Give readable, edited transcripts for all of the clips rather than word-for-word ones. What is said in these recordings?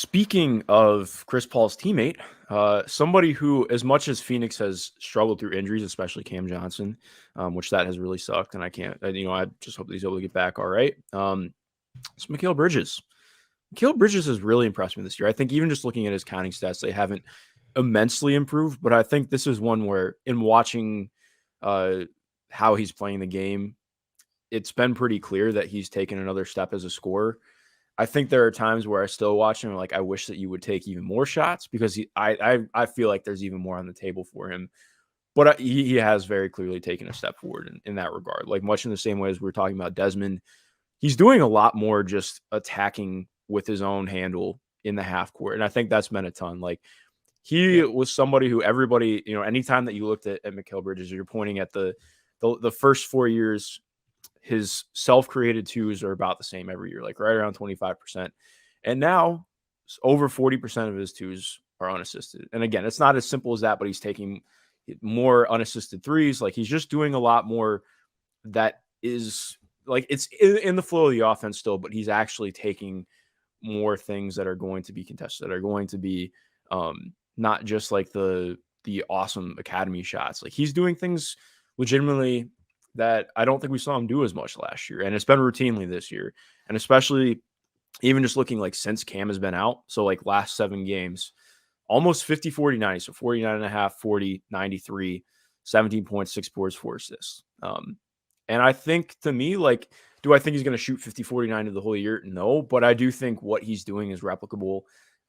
Speaking of Chris Paul's teammate, somebody who, as much as Phoenix has struggled through injuries, especially Cam Johnson, which that has really sucked, and I just hope that he's able to get back all right. It's Mikal Bridges. Mikal Bridges has really impressed me this year. I think even just looking at his counting stats, they haven't immensely improved, but I think this is one where, in watching uh, how he's playing the game, it's been pretty clear that he's taken another step as a scorer. I think there are times where I still watch him like I wish that you would take even more shots because I feel like there's even more on the table for him. But he has very clearly taken a step forward in that regard. Like much in the same way as we were talking about Desmond, he's doing a lot more just attacking with his own handle in the half court, and I think that's meant a ton. Like he was somebody who everybody, anytime that you looked at Mikal Bridges, you're pointing at the first 4 years. His self-created twos are about the same every year, like right around 25%. And now over 40% of his twos are unassisted. And again, it's not as simple as that, but he's taking more unassisted threes. Like he's just doing a lot more that is like it's in the flow of the offense still, but he's actually taking more things that are going to be contested, that are going to be not just like the awesome academy shots. Like he's doing things legitimately that I don't think we saw him do as much last year. And it's been routinely this year. And especially even just looking like since Cam has been out. So like last 7 games, almost 50, 40, 90. So 49 and a half, 40, 93, 17 points, 6 boards, 4 assists. And I think to me, like, do I think he's going to shoot 50, 49 the whole year? No, but I do think what he's doing is replicable.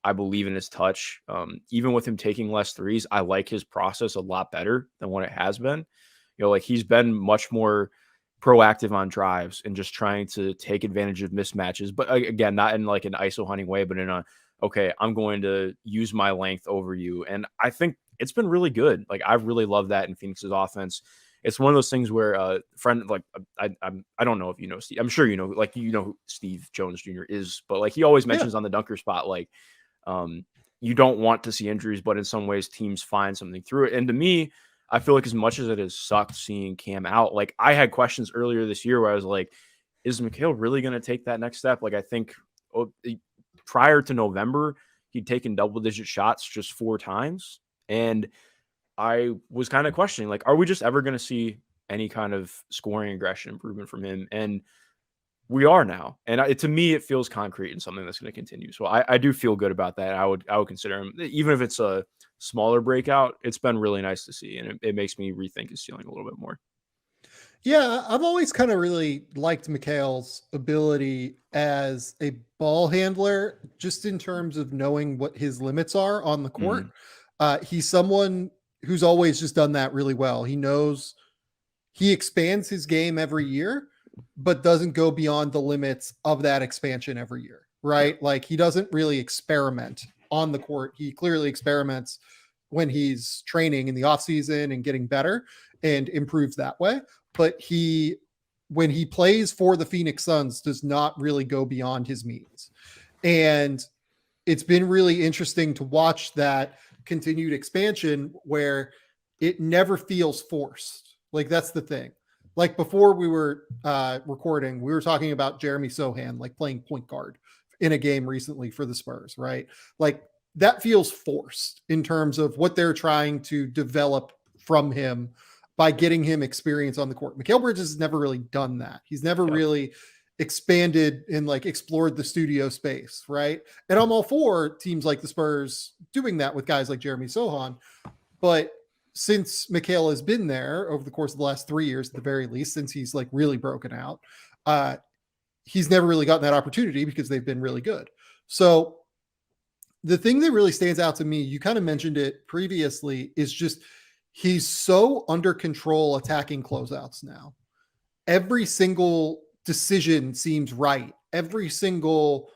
I believe in his touch. Even with him taking less threes, I like his process a lot better than what it has been. Like he's been much more proactive on drives and just trying to take advantage of mismatches. But again, not in like an ISO hunting way, but in okay, I'm going to use my length over you. And I think it's been really good. Like I've really loved that in Phoenix's offense. It's one of those things where friend, like I don't know if you know Steve. I'm sure you know, like who Steve Jones Jr. is, but like he always mentions on the dunker spot, like you don't want to see injuries, but in some ways teams find something through it. And to me, I feel like as much as it has sucked seeing Cam out, like I had questions earlier this year where I was like, is Mikal really going to take that next step? Like I think prior to November, he'd taken double-digit shots just 4 times. And I was kind of questioning, like, are we just ever going to see any kind of scoring aggression improvement from him? And we are now. And to me, it feels concrete and something that's going to continue. So I do feel good about that. I would consider him, even if it's a smaller breakout, it's been really nice to see. And it makes me rethink his ceiling a little bit more. Yeah, I've always kind of really liked Mikal's ability as a ball handler, just in terms of knowing what his limits are on the court. He's someone who's always just done that really well. He knows he expands his game every year, but doesn't go beyond the limits of that expansion every year, right? Yeah. Like he doesn't really experiment on the court. He clearly experiments when he's training in the off season and getting better and improves that way. But when he plays for the Phoenix Suns, does not really go beyond his means. And it's been really interesting to watch that continued expansion where it never feels forced. Like that's the thing. Like before we were recording, we were talking about Jeremy Sohan, like playing point guard in a game recently for the Spurs, right? Like that feels forced in terms of what they're trying to develop from him by getting him experience on the court. Mikal Bridges has never really done that. He's never really expanded and like explored the studio space, right? And I'm all for teams like the Spurs doing that with guys like Jeremy Sohan. But since Mikal has been there over the course of the last 3 years, at the very least, since he's like really broken out, he's never really gotten that opportunity because they've been really good. So the thing that really stands out to me, you kind of mentioned it previously, is just he's so under control attacking closeouts now. Every single decision seems right. Every single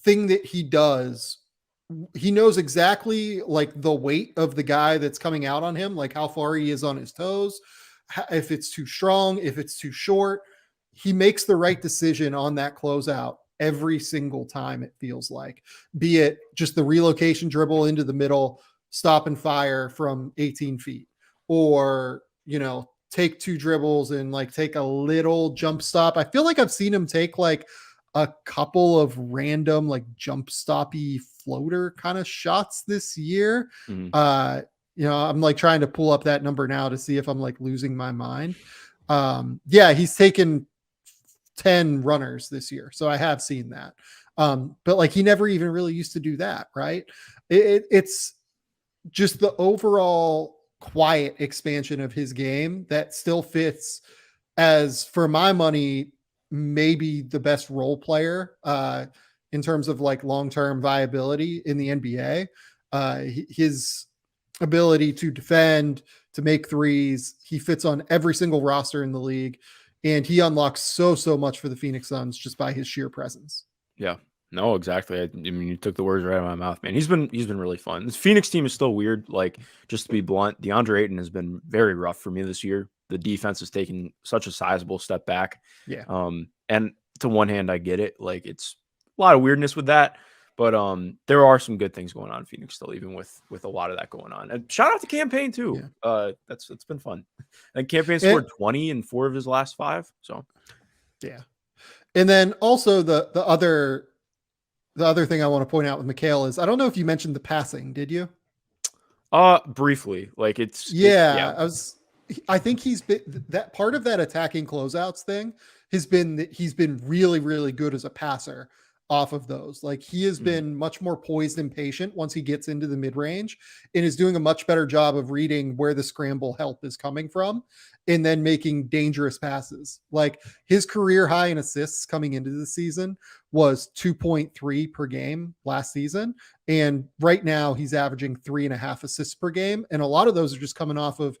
thing that he does, he knows exactly like the weight of the guy that's coming out on him, like how far he is on his toes, if it's too strong, if it's too short. He makes the right decision on that closeout every single time, it feels like, be it just the relocation dribble into the middle, stop and fire from 18 feet, or, take 2 dribbles and like take a little jump stop. I feel like I've seen him take like a couple of random like jump stoppy floater kind of shots this year. Mhm. I'm like trying to pull up that number now to see if I'm like losing my mind. Yeah, he's taken 10 runners this year. So I have seen that. But like he never even really used to do that, right? It's just the overall quiet expansion of his game that still fits as, for my money, maybe the best role player in terms of like long-term viability in the NBA. His ability to defend, to make threes, he fits on every single roster in the league, and he unlocks so much for the Phoenix Suns just by his sheer presence. Yeah. No, exactly. I mean, you took the words right out of my mouth, man. He's been really fun. This Phoenix team is still weird. Like, just to be blunt, DeAndre Ayton has been very rough for me this year. The defense has taken such a sizable step back. Yeah. And to one hand, I get it. Like, it's a lot of weirdness with that, but there are some good things going on in Phoenix still, even with a lot of that going on. And shout out to Campaign too. Yeah. It's been fun. And Campaign And, scored 20 in 4 of his last 5. So yeah. And then also the other thing I want to point out with Mikal is, I don't know if you mentioned the passing, did you? briefly, like Yeah. I think he's been that part of that attacking closeouts thing has been that he's been really, really good as a passer off of those. Like he has been much more poised and patient once he gets into the mid range, and is doing a much better job of reading where the scramble help is coming from and then making dangerous passes. Like his career high in assists coming into the season was 2.3 per game last season. And right now he's averaging 3.5 assists per game. And a lot of those are just coming off of,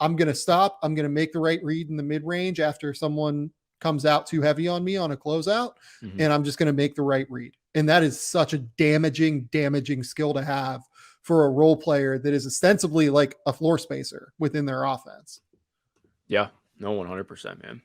I'm going to stop. I'm going to make the right read in the mid range after someone comes out too heavy on me on a closeout. And I'm just going to make the right read. And that is such a damaging skill to have for a role player that is ostensibly like a floor spacer within their offense. Yeah, no, 100%, man.